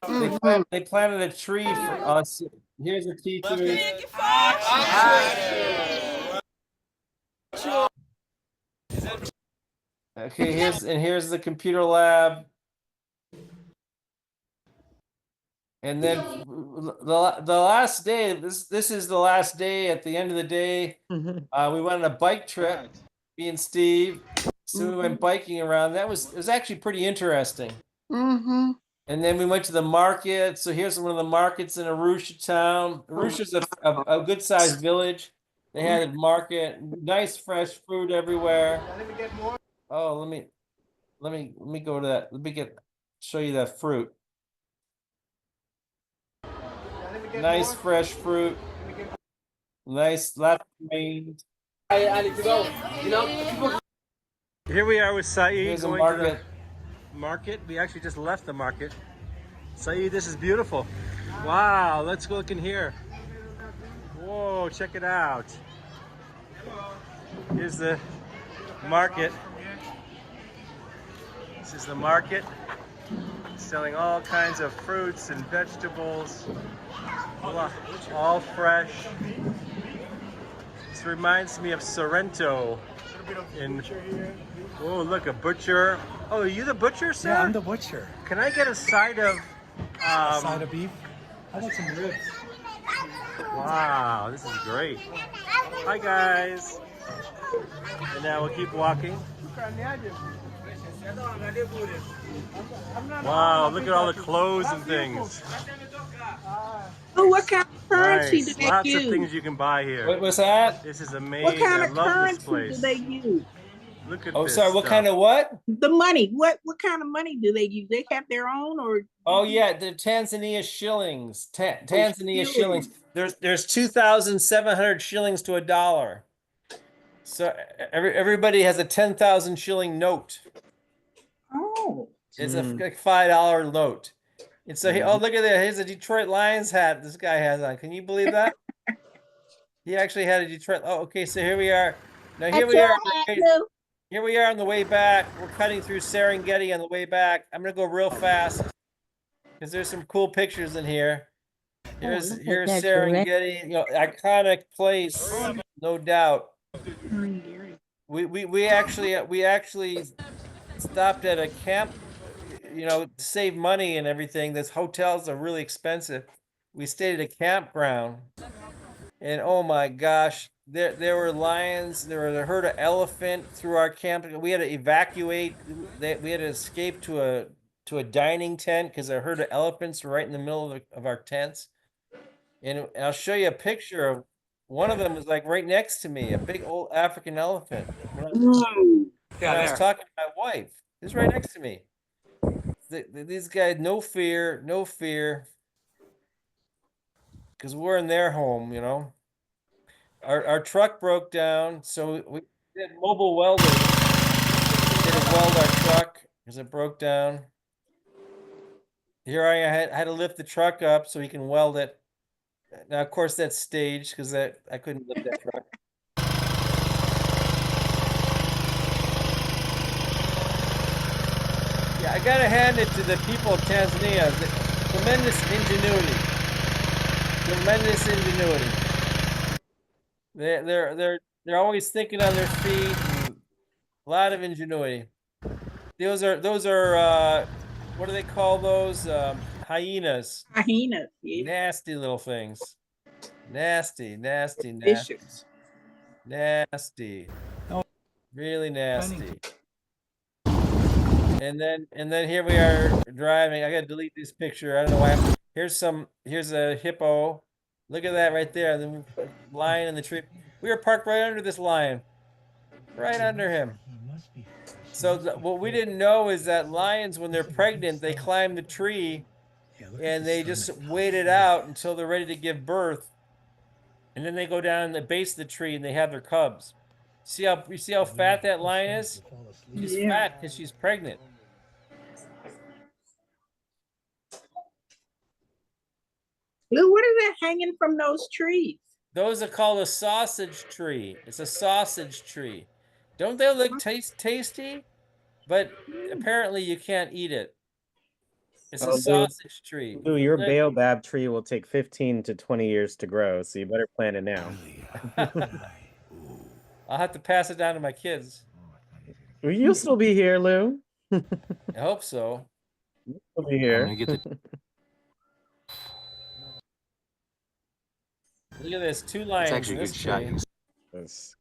They planted a tree for us. Here's the teacher. Okay, here's the computer lab. And then the last day, this is the last day. At the end of the day, we went on a bike trip, me and Steve. So we went biking around. It was actually pretty interesting. Mm-hmm. And then we went to the market. So here's one of the markets in Arusha town. Arusha's a good sized village. They had a market, nice fresh fruit everywhere. Oh, let me go to that. Let me show you that fruit. Nice fresh fruit. Nice left rain. I need to go. You know, people. Here we are with Saeed Here's a going market. to the market. We actually just left the market. Saeed, this is beautiful. Wow, let's go look in here. Whoa, check it out. Here's the market. This is the market. Selling all kinds of fruits and vegetables. All fresh. This reminds me of Sorrento. Oh, look, a butcher. Oh, are you the butcher, sir? Yeah, I'm the butcher. Can I get a side of Side of beef? How about some ribs? Wow, this is great. Hi guys. And now we'll keep walking. Wow, look at all the clothes and things. Oh, what kind of currency Nice. do they Lots use? of things you can buy here. What was that? This is amazing. What kind I of love this currency do place. they use? Look at Oh, this sorry. What stuff. kind of what? The money. What kind of money do they use? They have their own, or Oh yeah, the Tanzania shillings. Tanzania shillings. shillings. There's 2,700 shillings to a dollar. So everybody has a 10,000 shilling note. Oh. It's a like $5 note. And so oh, look at that. Here's a Detroit Lions hat this guy has on. Can you believe that? He actually had a Detroit. Oh, okay. So here we are. Now here That's we your are. hat, Lou. Here we are on the way back. We're cutting through Serengeti on the way back. I'm gonna go real fast because there's some cool pictures in here. Here's look at here's that giraffe. Serengeti, iconic place, no doubt. We actually stopped at a camp, to save money and everything. These hotels are really expensive. We stayed at a campground, and oh my gosh, there were lions. There was a herd of elephant through our camp. We had to evacuate. We had to escape to a dining tent because a herd of elephants were right in the middle of our tents. And I'll show you a picture of one of them was like right next to me, a big old African elephant. When I was talking to my wife, he's right next to me. These guys, no fear, because we're in their home, Our truck broke down, so we did mobile welding. We did weld our truck because it broke down. Here I had to lift the truck up so he can weld it. Now, of course, that's staged because I couldn't lift that truck. Yeah, I gotta hand it to the people of Tanzania. Tremendous ingenuity. Tremendous ingenuity. They're always thinking on their feet. And a lot of ingenuity. Those are what do they call those? Hyenas. Hyenas. Yeah. Nasty little things. Nasty. Vicious. Nasty. Really nasty. And then here we are driving. I gotta delete this picture. I don't know why. Here's a hippo. Look at that right there. The lion in the tree. We were parked right under this lion. Right under him. So what we didn't know is that lions, when they're pregnant, they climb the tree and they just wait it out until they're ready to give birth. And then they go down the base of the tree and they have their cubs. You see how fat that lion is? She's fat because she's pregnant. Lou, what is that hanging from those trees? Those are called a sausage tree. It's a sausage tree. Don't they look tasty? But apparently you can't eat it. It's a sausage tree. Lou, your baobab tree will take 15 to 20 years to grow, so you better plan it now. I'll have to pass it down to my kids. You'll still be here, Lou. I hope so. You'll be here. Look at this, 2 It's lions actually in a this good shot. tree.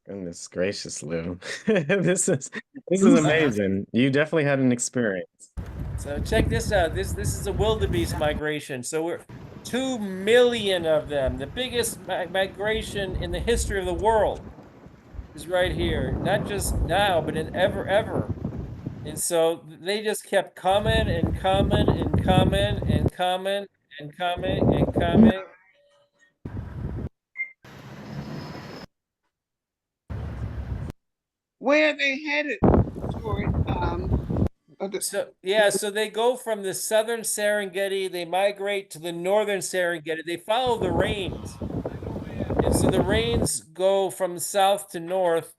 Goodness gracious, Lou. This is amazing. You definitely had an experience. So check this out. This is a wildebeest migration. So we're 2 million of them. The biggest migration in the history of the world is right here. Not just now, but in ever. And so they just kept coming and coming and coming and coming and coming and coming. Where are they headed toward? So they go from the southern Serengeti, they migrate to the northern Serengeti. They follow the rains. And so the rains go from south to north,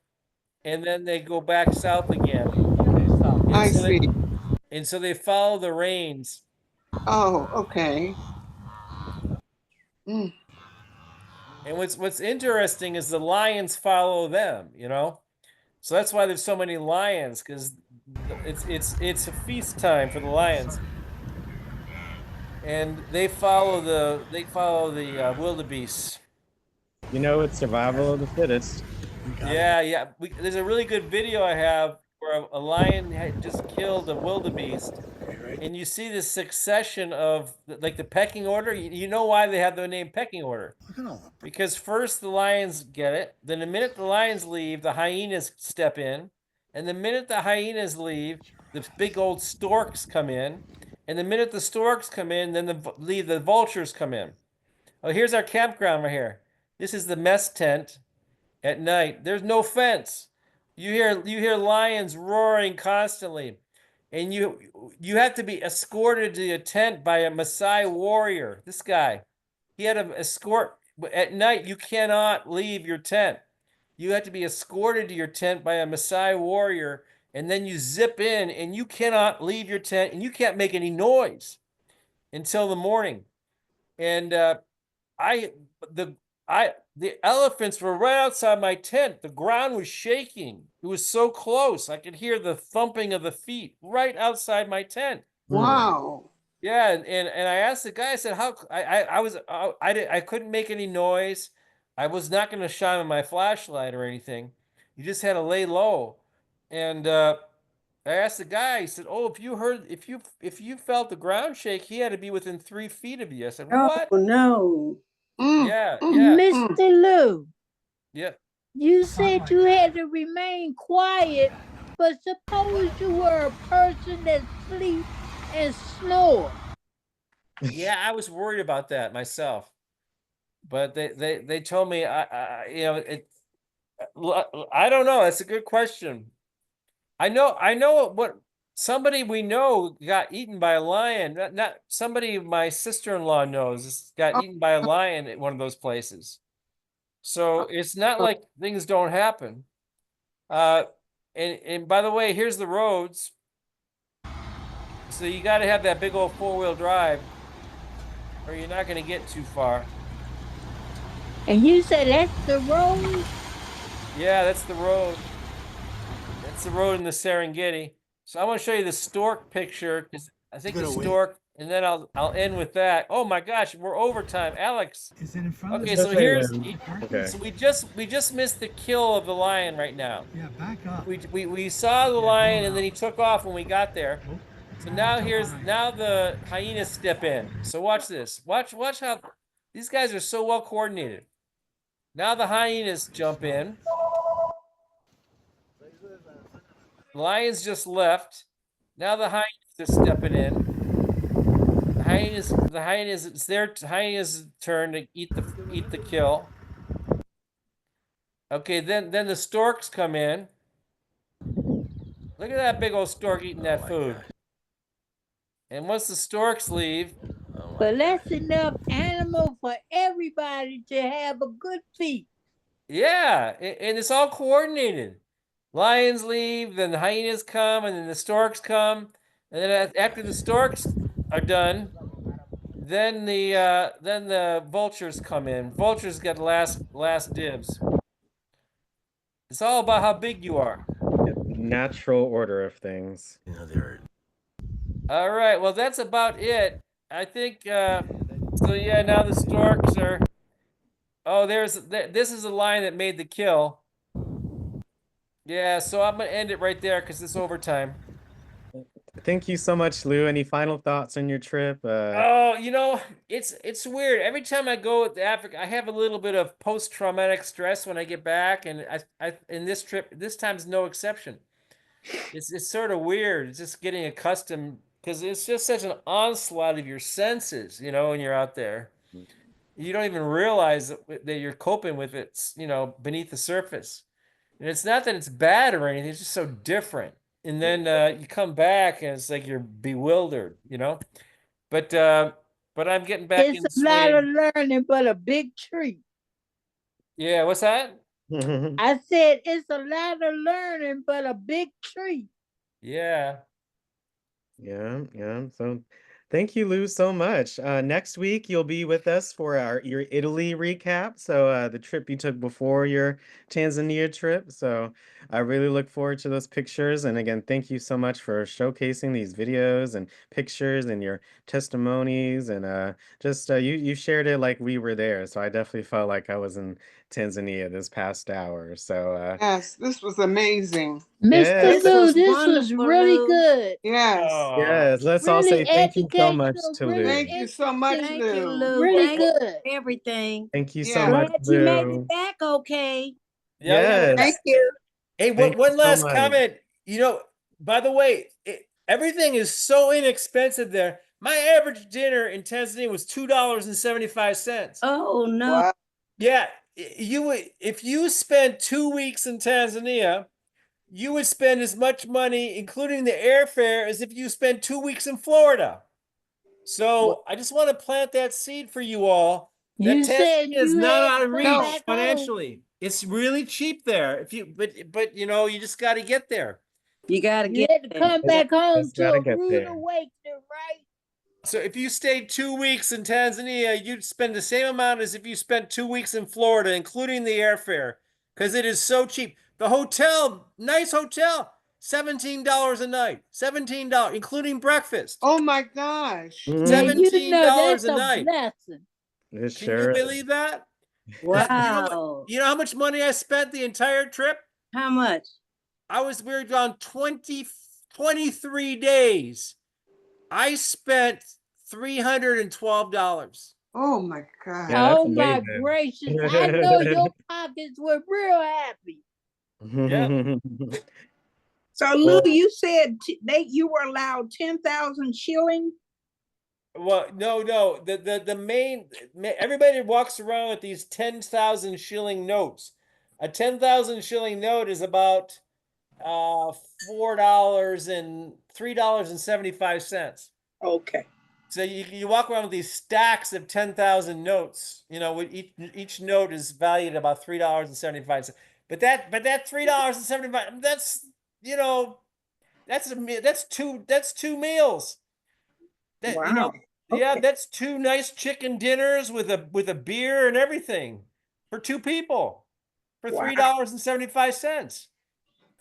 and then they go back south again. I see. And so they follow the rains. Oh, okay. Mm. And what's interesting is the lions follow them, you know? So that's why there's so many lions, because it's a feast time for the lions. And they follow the wildebeest. You know, it's survival of the fittest. Yeah. There's a really good video I have where a lion had just killed a wildebeest, and you see this succession of like the pecking order. You know why they have the name pecking order? Because first the lions get it, then the minute the lions leave, the hyenas step in, and the minute the hyenas leave, the big old storks come in, and the minute the storks come in, then the vultures come in. Oh, here's our campground right here. This is the mess tent at night. There's no fence. You hear lions roaring constantly, and you have to be escorted to a tent by a Maasai warrior. This guy, he had an escort at night. You cannot leave your tent. You have to be escorted to your tent by a Maasai warrior, and then you zip in, and you cannot leave your tent, and you can't make any noise until the morning. And I the the elephants were right outside my tent. The ground was shaking. It was so close. I could hear the thumping of the feet right outside my tent. Wow. Yeah, and I asked the guy. I said, "How?" I couldn't make any noise. I was not going to shine on my flashlight or anything. You just had to lay low. And I asked the guy. He said, "Oh, if you felt the ground shake, he had to be within 3 feet of you." I said, "What?" Oh no. Yeah. Mr. Lou, Yeah. you said you had to remain quiet, but suppose you were a person that sleep and snore. Yeah, I was worried about that myself, but they told me I don't know. That's a good question. I know what somebody we know got eaten by a lion. Not somebody my sister-in-law knows got eaten by a lion at one of those places. So it's not like things don't happen. And by the way, here's the roads. So you got to have that big old 4-wheel drive, or you're not going to get too far. And you said that's the road? Yeah, that's the road. That's the road in the Serengeti. So I want to show you the stork picture, because I think the stork, and then I'll end with that. Oh my gosh, we're overtime, Alex. Is it in front of Okay, the so here's Okay. so we just missed the kill of the lion right now. Yeah, back up. We saw the lion, and then he took off when we got there. So now now the hyenas step in. So watch this. Watch how these guys are so well coordinated. Now the hyenas jump in. The lions just left. Now the hyenas are stepping in. It's their hyenas' turn to eat the kill. Okay, then the storks come in. Look at that big old stork eating that food. And once the storks leave, But that's enough animal for everybody to have a good feast. yeah, and it's all coordinated. Lions leave, then the hyenas come, and then the storks come, and then after the storks are done, then the vultures come in. Vultures get last dibs. It's all about how big you are. Natural order of things. All right, well that's about it. I think so. Yeah, now the storks are. Oh, this is the line that made the kill. Yeah, so I'm gonna end it right there because it's overtime. Thank you so much, Lou. Any final thoughts on your trip? Oh, it's weird. Every time I go to Africa, I have a little bit of post-traumatic stress when I get back, and I in this trip, this time's no exception. It's sort of weird. It's just getting accustomed because it's just such an onslaught of your senses, when you're out there. You don't even realize that you're coping with it, beneath the surface. And it's not that it's bad or anything, it's just so different. And then you come back and it's like you're bewildered. But I'm getting back It's in a lot of swing. learning, but a big treat. Yeah, what's that? I said it's a lot of learning, but a big treat. Yeah. Yeah. So thank you, Lou, so much. Next week you'll be with us for your Italy recap. So the trip you took before your Tanzania trip. So I really look forward to those pictures. And again, thank you so much for showcasing these videos and pictures and your testimonies and just you shared it like we were there. So I definitely felt like I was in Tanzania this past hour. So Yes, this was amazing. Mr. yes. Lou, this was really good. Yes. Yes, let's all Really say thank you so much educational, to really Lou. Thank you so much, Thank you, Lou. Lou. really Thank you good. for everything. Thank you so Yeah. much, Glad you made Lou. it back okay. Yeah. Thank Yes, you. Hey, thank you one so last much. comment. By the way, everything is so inexpensive there. My average dinner in Tanzania was $2.75. Oh no. Wow. Yeah, if you spent 2 weeks in Tanzania, you would spend as much money, including the airfare, as if you spent 2 weeks in Florida. So I just want to plant that seed for you all that You said Tanzania is you not had out to of come reach back home. financially. It's really cheap there. But you just got to get there. You gotta You get had to there. come back home Just to gotta a get rude there. awakening, right? So if you stayed 2 weeks in Tanzania, you'd spend the same amount as if you spent 2 weeks in Florida, including the airfare, because it is so cheap. The hotel, nice hotel, $17 a night, $17, including breakfast. Oh my gosh. Now Mhm. you know $17 that's a a night. blessing. It Can you sure is. believe that? Wow. You know how much money I spent the entire trip? How much? We were gone 23 days. I spent $312. Oh my God. Yeah, that's Oh my amazing. gracious. I know your pockets were real happy. Yeah. So Lou, you said you were allowed 10,000 shilling. Well, no. The main everybody walks around with these 10,000 shilling notes. A 10,000 shilling note is about $3.75. Okay. So you walk around with these stacks of 10,000 notes. With each note is valued at about $3.75. But that $3.75, that's two meals. Wow. Yeah, Okay. that's two nice chicken dinners with a beer and everything for two people for Wow. $3.75.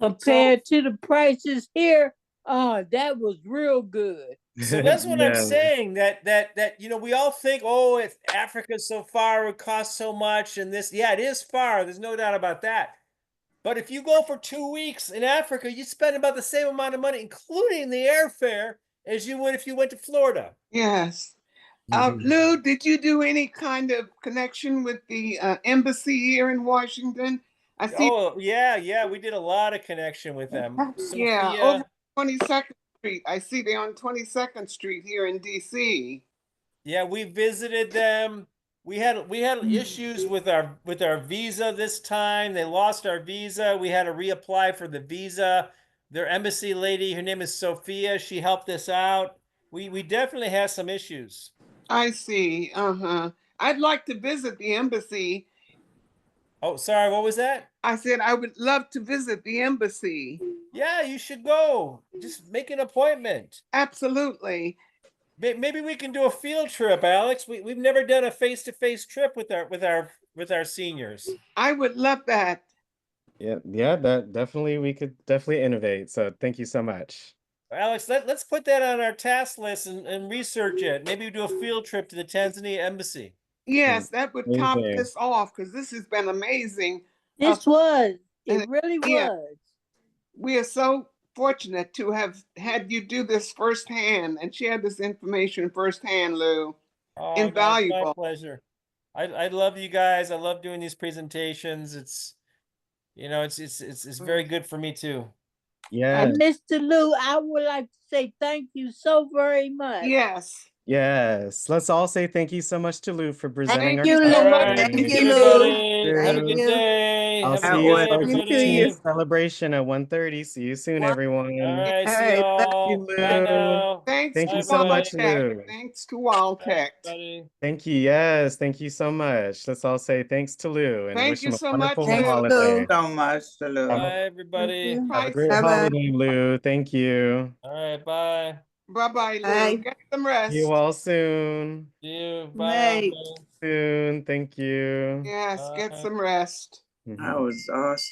Compared to the prices here, that was real good. So that's what I'm Yeah. saying. That we all think, oh, if Africa's so far, it would cost so much, and this, yeah, it is far. There's no doubt about that. But if you go for 2 weeks in Africa, you spend about the same amount of money, including the airfare, as you would if you went to Florida. Yes. Lou, did you do any kind of connection with the embassy here in Washington? I see. Oh, yeah, we did a lot of connection with them. Yeah, over Sophia, 22nd Street. I see they're on 22nd Street here in DC. yeah, we visited them. We had issues with our visa this time. They lost our visa. We had to reapply for the visa. Their embassy lady, her name is Sophia. She helped us out. We definitely had some issues. I see. Uh-huh. I'd like to visit the embassy. Oh, sorry, what was that? I said I would love to visit the embassy. Yeah, you should go. Just make an appointment. Absolutely. Maybe we can do a field trip, Alex. We've never done a face-to-face trip with our seniors. I would love that. Yeah, that definitely we could definitely innovate. So thank you so much. Alex, let's put that on our task list and research it. Maybe we do a field trip to the Tanzania embassy. Yes, that would top Amazing. this off because this has been amazing. This was. It and really yeah, was. we are so fortunate to have had you do this firsthand and share this information firsthand, Lou. Oh, guys, my Invaluable. pleasure. I love you guys. I love doing these presentations. It's very good for me too. Yeah. And Mr. Lou, I would like to say thank you so very much. Yes. Yes. Let's all say thank you so much to Lou for presenting Thank you, our Lou. All right, session. thanks everybody. Have a good day. I'll Have a see good you day, at our everybody. 16th celebration at 1:30. See you soon, everyone. All right, see right, y'all. Thank you, Bye Lou. now. Thanks Thank to you so much, Wildtech. Lou. Thanks to Wildtech. Thank you. Yes, thank you so much. Let's all say thanks to Lou and Thank wish you him a so much, wonderful Lou. holiday. so much, Lou. Bye, everybody. Have a great holiday, Lou. Thank you. All right, bye. Bye-bye, Lou. Get some rest. See you all soon. See you. Bye. Soon. Thank you. Yes, get some rest. That was awesome.